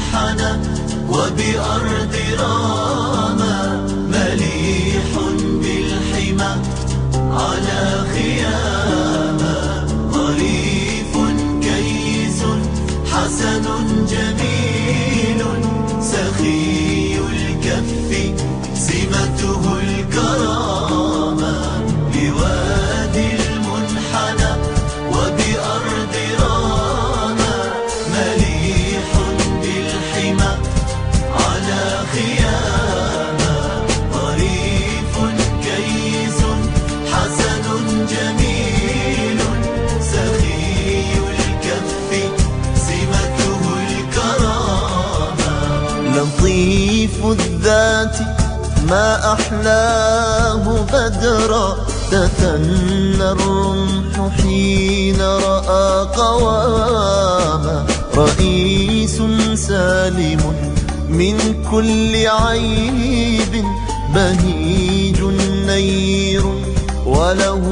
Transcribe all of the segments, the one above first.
المنحنى وبأرض راما، مليح بالحمى على خياما، ظريف كيس حسن جميل، سخي الكف سمته الكرامة، بوادي المنحنى وبأرض راما، مليح بالحمى على خياما، ظريف كيس حسن جميل، سخي الكف سمته الكرامة، لطيف الذات ما أحلاه بدرا، تثنى الرمح حين رأى قواما، رئيس سالم من كل عيب، بهيج نير وله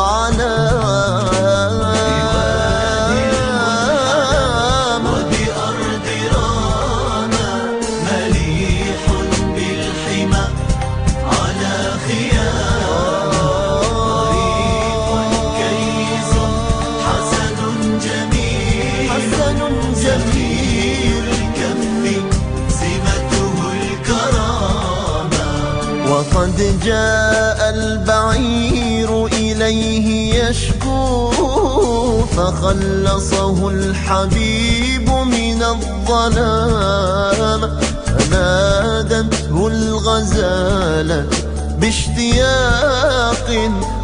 علامة، وبأرض راما، مليح بالحمى على خياما، ظريف كيس حسن جميل، جميل الكف سمته الكرامة، وقد جاء البعير إليه يشكو، فخلصه الحبيب من الظلام، فنادته الغزالة باشتياق،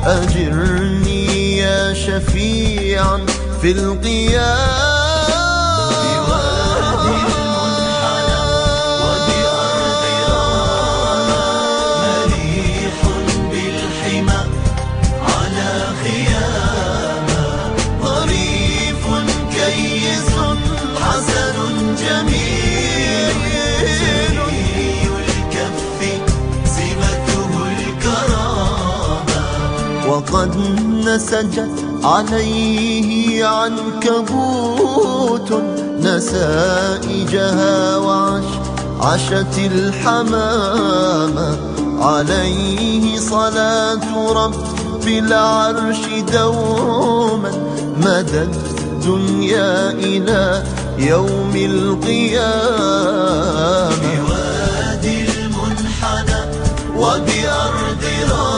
أجرني يا شفيعا في القيام، بوادي المنحنى وبأرض راما، مليح بالحمى على خياما، ظريف كيس حسن جميل، سخي الكف سمته الكرامة، وقد نسجت عليه عنكبوت، نسائجها وعشت الحمامة، عليه صلاة رب العرش دوما، مدى الدنيا إلى يوم القيامة، بوادي المنحنى وبأرض راما.